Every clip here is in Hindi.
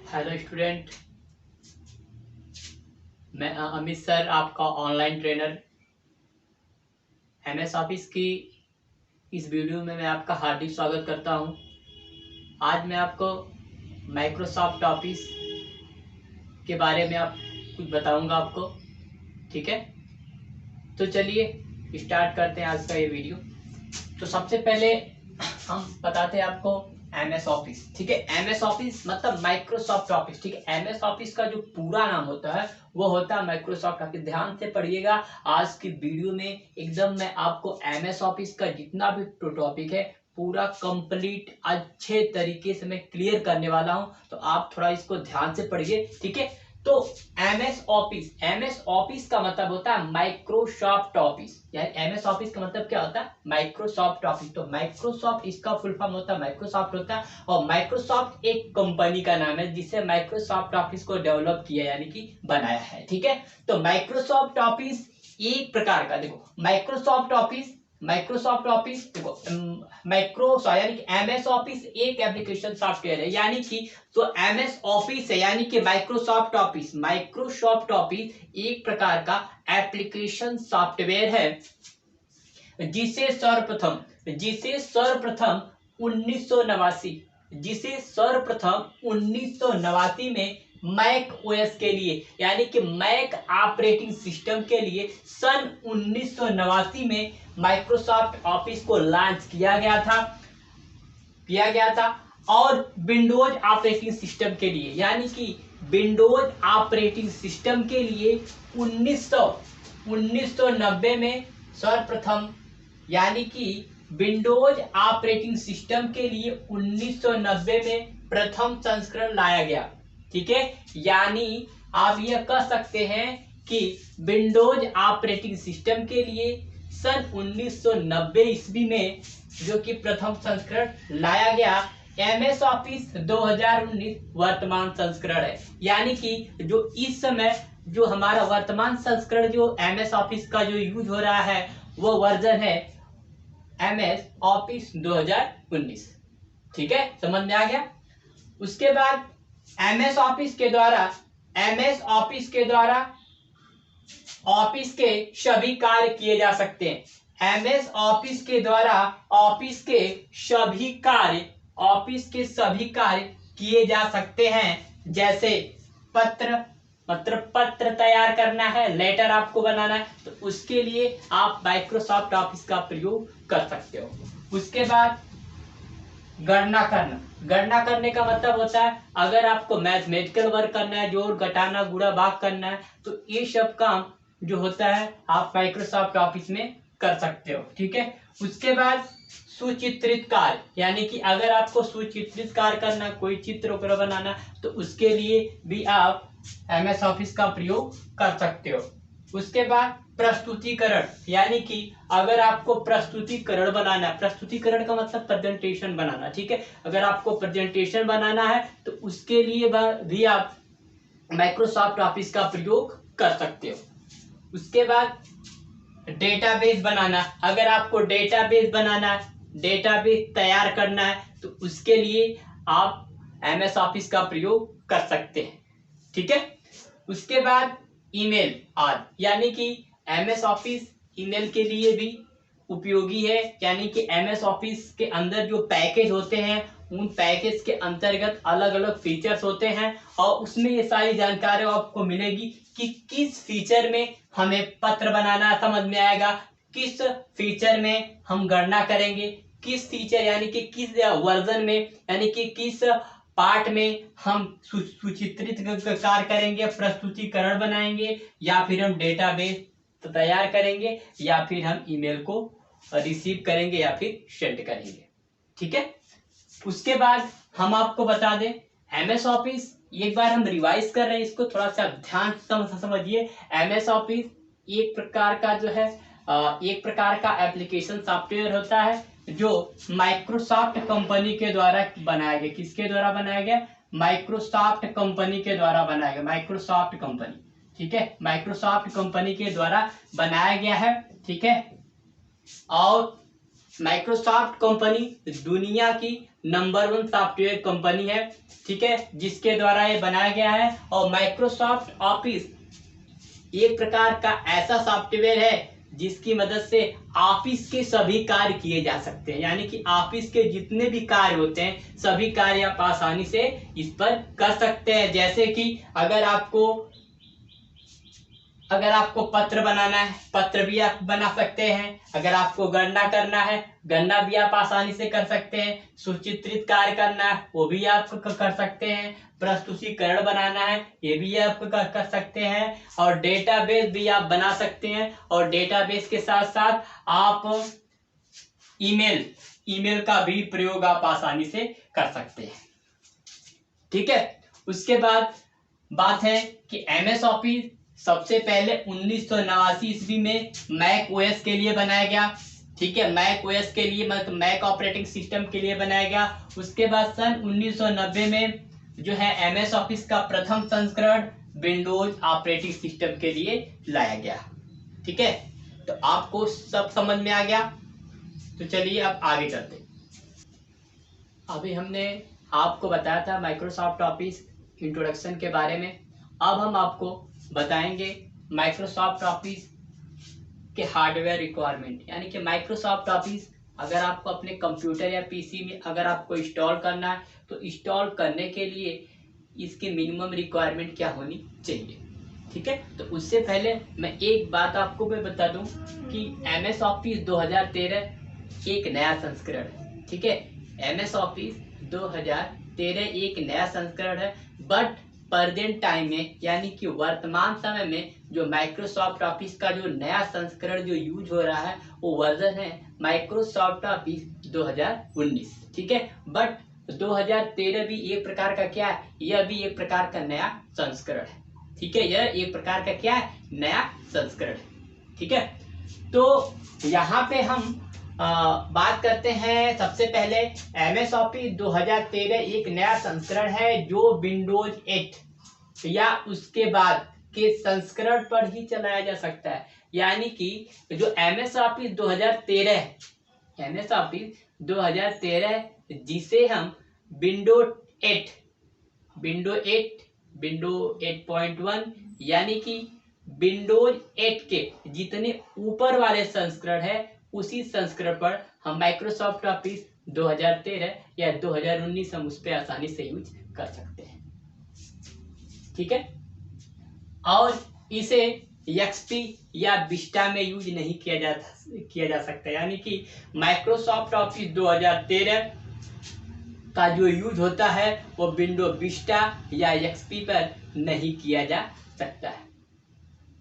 हेलो स्टूडेंट, मैं अमित सर, आपका ऑनलाइन ट्रेनर। एमएस ऑफिस की इस वीडियो में मैं आपका हार्दिक स्वागत करता हूं। आज मैं आपको माइक्रोसॉफ्ट ऑफिस के बारे में आप कुछ बताऊंगा आपको। ठीक है, तो चलिए स्टार्ट करते हैं आज का ये वीडियो। तो सबसे पहले हम बताते हैं आपको एमएस ऑफिस। ठीक है, एमएस ऑफिस मतलब माइक्रोसॉफ्ट ऑफिस। ठीक है, एमएस ऑफिस का जो पूरा नाम होता है वो होता है माइक्रोसॉफ्ट ऑफिस। ध्यान से पढ़िएगा, आज की वीडियो में एकदम मैं आपको एमएस ऑफिस का जितना भी टॉपिक है पूरा कंप्लीट अच्छे तरीके से मैं क्लियर करने वाला हूं, तो आप थोड़ा इसको ध्यान से पढ़िए। ठीक है, तो एमएस ऑफिस का मतलब होता है माइक्रोसॉफ्ट ऑफिस। यानी एमएस ऑफिस का मतलब क्या होता है? Microsoft office. तो माइक्रोसॉफ्ट इसका फुल फॉर्म होता है, माइक्रोसॉफ्ट होता है। और माइक्रोसॉफ्ट एक कंपनी का नाम है जिसे माइक्रोसॉफ्ट ऑफिस को डेवलप किया यानी कि बनाया है। ठीक है, तो माइक्रोसॉफ्ट ऑफिस एक प्रकार का, देखो माइक्रोसॉफ्ट ऑफिस देखो यानी कि एमएस ऑफिस एक एप्लीकेशन सॉफ्टवेयर है। यानी कि तो एमएस ऑफिस है यानी कि माइक्रोसॉफ्ट ऑफिस एक प्रकार का एप्लीकेशन सॉफ्टवेयर है जिसे सर्वप्रथम 1989 में मैक ओएस के लिए यानी कि मैक ऑपरेटिंग सिस्टम के लिए सन 1989 में माइक्रोसॉफ्ट ऑफिस को लॉन्च किया गया था। और विंडोज ऑपरेटिंग सिस्टम के लिए यानी कि विंडोज ऑपरेटिंग सिस्टम के लिए 1990 में सर्वप्रथम यानी कि विंडोज ऑपरेटिंग सिस्टम के लिए 1990 में प्रथम संस्करण लाया गया। ठीक है, यानी आप यह कह सकते हैं कि विंडोज ऑपरेटिंग सिस्टम के लिए सन 1990 ईस्वी में जो कि प्रथम संस्करण लाया गया। एमएस ऑफिस 2019 वर्तमान संस्करण है। यानी कि जो इस समय जो हमारा वर्तमान संस्करण जो एमएस ऑफिस का जो यूज हो रहा है वो वर्जन है एमएस ऑफिस 2019। ठीक है, समझ में आ गया। उसके बाद एमएस ऑफिस के द्वारा ऑफिस के सभी कार्य किए जा सकते हैं। एमएस ऑफिस के द्वारा ऑफिस के सभी कार्य किए जा सकते हैं। जैसे पत्र तैयार करना है, लेटर आपको बनाना है, तो उसके लिए आप माइक्रोसॉफ्ट ऑफिस का प्रयोग कर सकते हो। उसके बाद गणना करने का मतलब होता है अगर आपको मैथमेटिकल वर्क करना है, जोड़ घटाना गुणा भाग करना है, तो ये सब काम जो होता है आप माइक्रोसॉफ्ट ऑफिस में कर सकते हो। ठीक है, उसके बाद सुचित्रित कार्य यानी कि अगर आपको सुचित्रित कार्य करना, कोई चित्र वगैरह बनाना, तो उसके लिए भी आप एमएस ऑफिस का प्रयोग कर सकते हो। उसके बाद प्रस्तुतिकरण यानी कि अगर आपको प्रस्तुतिकरण बनाना है, प्रस्तुतिकरण का मतलब प्रेजेंटेशन बनाना। ठीक है, अगर आपको प्रेजेंटेशन बनाना है तो उसके लिए भी आप माइक्रोसॉफ्ट ऑफिस का प्रयोग कर सकते हो। उसके बाद डेटाबेस बनाना, अगर आपको डेटाबेस बनाना है, डेटाबेस तैयार करना है, तो उसके लिए आप एमएस ऑफिस का प्रयोग कर सकते हैं। ठीक है, उसके बाद ईमेल आदि यानी कि एमएस ऑफिस ईमेल के लिए भी उपयोगी है। यानी कि एमएस ऑफिस के अंदर जो पैकेज होते हैं उन पैकेज के अंतर्गत अलग अलग फीचर्स होते हैं और उसमें ये सारी जानकारी आपको मिलेगी कि किस फीचर में हमें पत्र बनाना समझ में आएगा, किस फीचर में हम गणना करेंगे, किस फीचर यानी कि किस वर्जन में यानी कि किस पार्ट में हम सुचित्रित कार्य करेंगे, प्रस्तुतिकरण बनाएंगे, या फिर हम डेटाबेस तैयार करेंगे, या फिर हम ईमेल को रिसीव करेंगे या फिर सेंड करेंगे। ठीक है, उसके बाद हम आपको बता दें एमएस ऑफिस, एक बार हम रिवाइज कर रहे हैं, इसको थोड़ा सा ध्यान से समझिए। एमएस ऑफिस एक प्रकार का जो है एक प्रकार का एप्लीकेशन सॉफ्टवेयर होता है जो माइक्रोसॉफ्ट कंपनी के द्वारा बनाया गया। किसके द्वारा बनाया गया? माइक्रोसॉफ्ट कंपनी के द्वारा बनाया गया, माइक्रोसॉफ्ट कंपनी। ठीक है, माइक्रोसॉफ्ट कंपनी के द्वारा बनाया गया है। ठीक है, और माइक्रोसॉफ्ट कंपनी दुनिया की नंबर 1 सॉफ्टवेयर कंपनी है, ठीक है, जिसके द्वारा ये बनाया गया है। और माइक्रोसॉफ्ट ऑफिस एक प्रकार का ऐसा सॉफ्टवेयर है जिसकी मदद से ऑफिस के सभी कार्य किए जा सकते हैं, यानी कि ऑफिस के जितने भी कार्य होते हैं सभी कार्य आप आसानी से इस पर कर सकते हैं। जैसे कि अगर आपको पत्र बनाना है, पत्र भी आप बना सकते हैं। अगर आपको गणना करना है, गणना भी आप आसानी से कर सकते हैं। सुचित्रित कार्य करना है, वो भी आप कर सकते हैं। प्रस्तुतिकरण बनाना है, ये भी आप कर सकते हैं। और डेटाबेस भी आप बना सकते हैं। और डेटाबेस के साथ साथ आप ईमेल का भी प्रयोग आप आसानी से कर सकते हैं, ठीक है। उसके बाद बात है कि एमएस ऑफिस सबसे पहले 1989 ईस्वी में मैक ओएस के लिए बनाया गया, ठीक है। मैक ओएस के लिए मतलब मैक ऑपरेटिंग सिस्टम के लिए बनाया गया। उसके बाद सन 1990 में जो है एमएस ऑफिस का प्रथम संस्करण विंडोज ऑपरेटिंग सिस्टम के लिए लाया गया, ठीक है। तो आपको सब समझ में आ गया। तो चलिए अब आगे चलते। अभी हमने आपको बताया था माइक्रोसॉफ्ट ऑफिस इंट्रोडक्शन के बारे में। अब हम आपको बताएंगे माइक्रोसॉफ्ट ऑफिस के हार्डवेयर रिक्वायरमेंट, यानी कि माइक्रोसॉफ्ट ऑफिस अगर आपको अपने कंप्यूटर या पीसी में अगर आपको इंस्टॉल करना है तो इंस्टॉल करने के लिए इसकी मिनिमम रिक्वायरमेंट क्या होनी चाहिए, ठीक है। तो उससे पहले मैं एक बात आपको मैं बता दूं कि एमएस ऑफिस 2013 एक नया संस्करण है, ठीक है। एमएस ऑफिस 2013 एक नया संस्करण है, बट प्रेजेंट टाइम में यानी कि वर्तमान समय में जो माइक्रोसॉफ्ट ऑफिस का जो नया संस्करण जो यूज हो रहा है वो वर्जन है माइक्रोसॉफ्ट ऑफिस 2019, ठीक है। बट 2013 भी एक प्रकार का क्या है, यह भी एक प्रकार का नया संस्करण है, ठीक है। यह एक प्रकार का क्या है, नया संस्करण है, ठीक है। तो यहाँ पे हम बात करते हैं सबसे पहले एमएस ऑफिस 2013 एक नया संस्करण है जो विंडोज 8 या उसके बाद के संस्करण पर ही चलाया जा सकता है। यानी कि जो एमएस ऑफिस 2013 है, एमएस ऑफिस 2013 जिसे हम विंडोज 8, विंडो 8.1 यानी कि विंडोज 8 के जितने ऊपर वाले संस्करण है उसी संस्करण पर हम माइक्रोसॉफ्ट ऑफिस 2013 या 2019 हम उस पर आसानी से यूज कर सकते हैं, ठीक है। और इसे एक्सपी या विस्टा में यूज नहीं किया जा सकता, यानी कि माइक्रोसॉफ्ट ऑफिस 2013 का जो यूज होता है वो विंडो विस्टा या एक्सपी पर नहीं किया जा सकता है,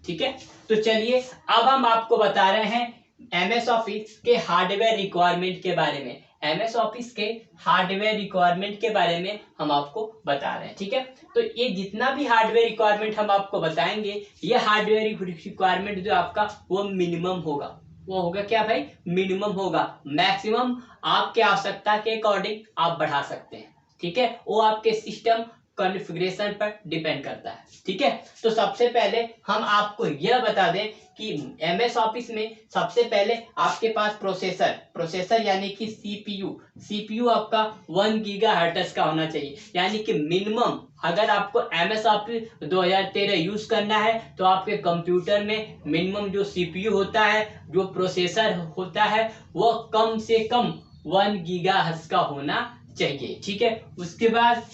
ठीक है। तो चलिए अब हम आपको बता रहे हैं एमएस ऑफिस के हार्डवेयर रिक्वायरमेंट के बारे में। एमएस ऑफिस के हार्डवेयर रिक्वायरमेंट के बारे में हम आपको बता रहे हैं, ठीक है। तो ये जितना भी हार्डवेयर रिक्वायरमेंट हम आपको बताएंगे, ये हार्डवेयर रिक्वायरमेंट जो आपका वो मिनिमम होगा। वो होगा क्या भाई, मिनिमम होगा। मैक्सिमम आपके आवश्यकता के अकॉर्डिंग आप बढ़ा सकते हैं, ठीक है। वो आपके सिस्टम कॉन्फ़िगरेशन पर डिपेंड करता है, ठीक है। तो सबसे पहले हम आपको यह बता दें कि एमएस ऑफिस में सबसे पहले आपके पास प्रोसेसर यानी कि सीपीयू आपका 1 गीगाहर्ट्ज का होना चाहिए। यानी कि मिनिमम अगर आपको एमएस ऑफिस 2013 यूज करना है तो आपके कंप्यूटर में मिनिमम जो सीपीयू होता है, जो प्रोसेसर होता है, वो कम से कम 1 गीगाहर्ट्ज का होना चाहिए, ठीक है। उसके बाद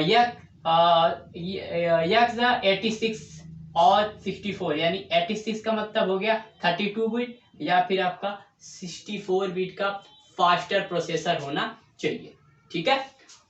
यह 86 और 64 यानी 86 का मतलब हो गया 32 बिट या फिर आपका 64 बिट का फास्टर प्रोसेसर होना चाहिए, ठीक है।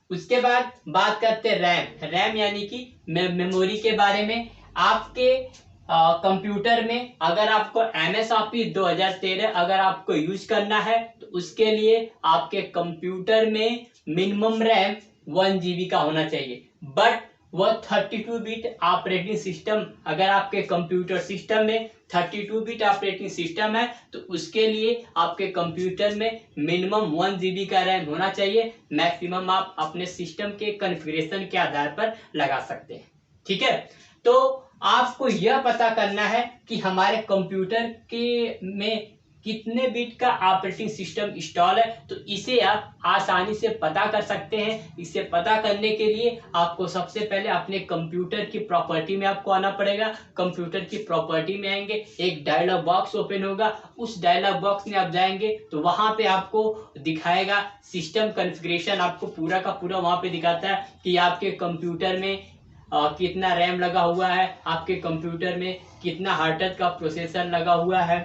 उसके बाद बात करते हैं रैम यानी कि मेमोरी के बारे में। आपके कंप्यूटर में अगर आपको एमएस ऑफिस 2013 अगर आपको यूज करना है तो उसके लिए आपके कंप्यूटर में मिनिमम रैम 1 GB का होना चाहिए। बट वह 32 बिट ऑपरेटिंग सिस्टम अगर आपके कंप्यूटर सिस्टम में 32 बिट ऑपरेटिंग सिस्टम है तो उसके लिए आपके कंप्यूटर में मिनिमम 1 GB का रैम होना चाहिए। मैक्सिमम आप अपने सिस्टम के कॉन्फ़िगरेशन के आधार पर लगा सकते हैं, ठीक है। तो आपको यह पता करना है कि हमारे कंप्यूटर के में कितने बिट का ऑपरेटिंग सिस्टम इंस्टॉल है, तो इसे आप आसानी से पता कर सकते हैं। इसे पता करने के लिए आपको सबसे पहले अपने कंप्यूटर की प्रॉपर्टी में आपको आना पड़ेगा। कंप्यूटर की प्रॉपर्टी में आएंगे, एक डायलॉग बॉक्स ओपन होगा। उस डायलॉग बॉक्स में आप जाएंगे तो वहां पे आपको दिखाएगा सिस्टम कॉन्फ़िगरेशन। आपको पूरा का पूरा वहां पे दिखाता है कि आपके कंप्यूटर में कितना रैम लगा हुआ है, आपके कंप्यूटर में कितना हार्डवेयर का प्रोसेसर लगा हुआ है,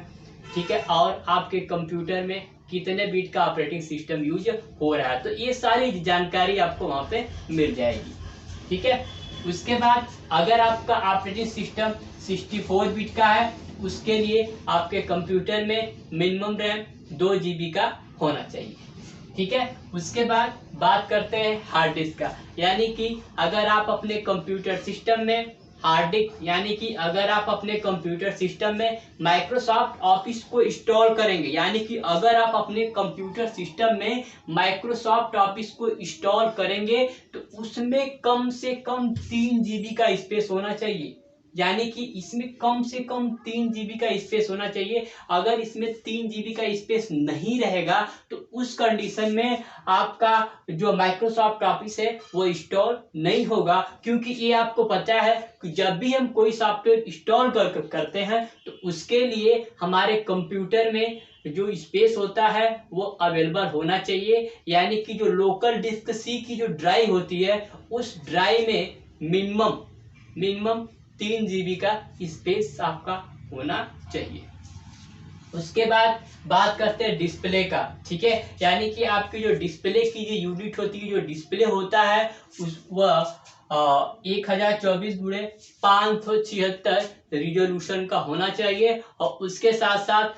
ठीक है, और आपके कंप्यूटर में कितने बिट का ऑपरेटिंग सिस्टम यूज हो रहा है। तो ये सारी जानकारी आपको वहां पे मिल जाएगी, ठीक है। उसके बाद अगर आपका ऑपरेटिंग सिस्टम 64 बिट का है, उसके लिए आपके कंप्यूटर में मिनिमम रैम 2 GB का होना चाहिए, ठीक है। उसके बाद बात करते हैं हार्ड डिस्क का, यानी कि अगर आप अपने कंप्यूटर सिस्टम में हार्ड डिस्क, यानी कि अगर आप अपने कंप्यूटर सिस्टम में माइक्रोसॉफ्ट ऑफिस को इंस्टॉल करेंगे, यानी कि अगर आप अपने कंप्यूटर सिस्टम में माइक्रोसॉफ्ट ऑफिस को इंस्टॉल करेंगे तो उसमें कम से कम 3 GB का स्पेस होना चाहिए, यानी कि इसमें कम से कम 3 GB का स्पेस होना चाहिए। अगर इसमें 3 GB का स्पेस नहीं रहेगा तो उस कंडीशन में आपका जो माइक्रोसॉफ्ट ऑफिस है वो इंस्टॉल नहीं होगा, क्योंकि ये आपको पता है कि जब भी हम कोई सॉफ्टवेयर इंस्टॉल करते हैं तो उसके लिए हमारे कंप्यूटर में जो स्पेस होता है वो अवेलेबल होना चाहिए, यानी कि जो लोकल डिस्क सी की जो ड्राइव होती है उस ड्राइव में मिनिमम 3 GB का स्पेस आपका होना चाहिए। उसके बाद बात करते हैं डिस्प्ले का, ठीक है, यानी कि आपकी जो डिस्प्ले की जो यूनिट होती है, जो डिस्प्ले होता है वह 1024x576 रिजोल्यूशन का होना चाहिए, और उसके साथ साथ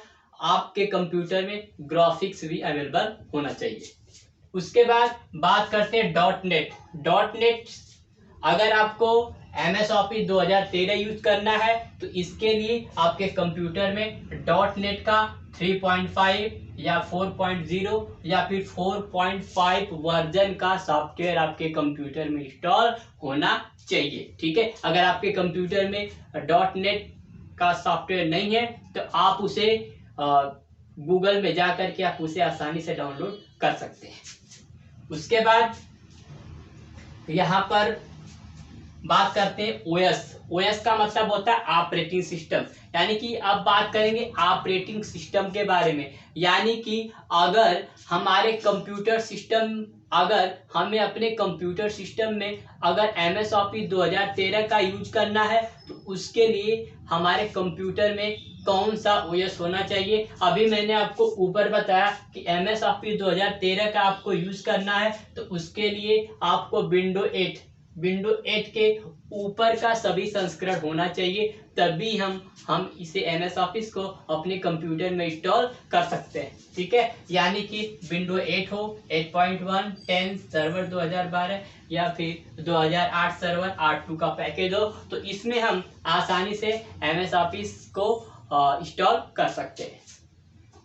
आपके कंप्यूटर में ग्राफिक्स भी अवेलेबल होना चाहिए। उसके बाद बात करते हैं डॉट नेट अगर आपको MS ऑफिस 2013 यूज करना है तो इसके लिए आपके कंप्यूटर में डॉट नेट का 3.5 या 4.0 या फिर 4.5 वर्जन का सॉफ्टवेयर आपके कंप्यूटर में इंस्टॉल होना चाहिए, ठीक है। अगर आपके कंप्यूटर में डॉट नेट का सॉफ्टवेयर नहीं है तो आप उसे गूगल में जा करके आप उसे आसानी से डाउनलोड कर सकते हैं। उसके बाद यहाँ पर बात करते हैं ओएस का मतलब होता है ऑपरेटिंग सिस्टम, यानी कि अब बात करेंगे ऑपरेटिंग सिस्टम के बारे में, यानी कि अगर हमारे कंप्यूटर सिस्टम, अगर हमें अपने कंप्यूटर सिस्टम में अगर MS ऑफिस 2013 का यूज करना है तो उसके लिए हमारे कंप्यूटर में कौन सा ओएस होना चाहिए। अभी मैंने आपको ऊपर बताया कि MS ऑफिस 2013 का आपको यूज करना है तो उसके लिए आपको विंडो 8 के ऊपर का सभी संस्करण होना चाहिए, तभी हम इसे MS ऑफिस को अपने कंप्यूटर में इंस्टॉल कर सकते हैं, ठीक है। यानी कि विंडो 8 हो, 8.1, 10 सर्वर 2012 या फिर 2008 सर्वर 8.2 का पैकेज हो, तो इसमें हम आसानी से MS ऑफिस को इंस्टॉल कर सकते हैं।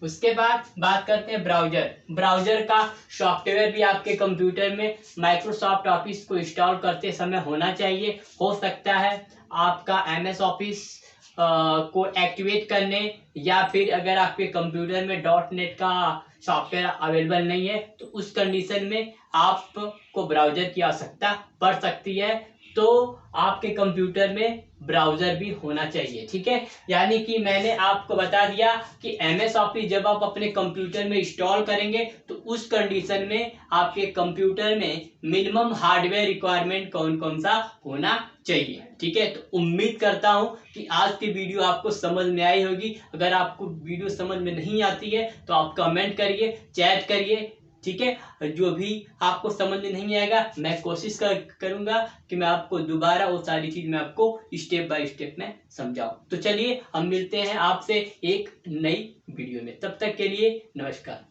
उसके बाद बात करते हैं ब्राउजर का सॉफ्टवेयर भी आपके कंप्यूटर में माइक्रोसॉफ्ट ऑफिस को इंस्टॉल करते समय होना चाहिए। हो सकता है आपका MS ऑफिस को एक्टिवेट करने या फिर अगर आपके कंप्यूटर में डॉट नेट का सॉफ्टवेयर अवेलेबल नहीं है तो उस कंडीशन में आपको ब्राउजर की आवश्यकता पड़ सकती है, तो आपके कंप्यूटर में ब्राउजर भी होना चाहिए, ठीक है। यानी कि मैंने आपको बता दिया कि MS ऑफिस जब आप अपने कंप्यूटर में इंस्टॉल करेंगे तो उस कंडीशन में आपके कंप्यूटर में मिनिमम हार्डवेयर रिक्वायरमेंट कौन कौन सा होना चाहिए, ठीक है। तो उम्मीद करता हूं कि आज की वीडियो आपको समझ में आई होगी। अगर आपको वीडियो समझ में नहीं आती है तो आप कमेंट करिए, चैट करिए, ठीक है। जो भी आपको समझ में नहीं आएगा मैं कोशिश करूंगा कि मैं आपको दोबारा वो सारी चीज मैं आपको स्टेप बाय स्टेप में समझाऊं। तो चलिए हम मिलते हैं आपसे एक नई वीडियो में, तब तक के लिए नमस्कार।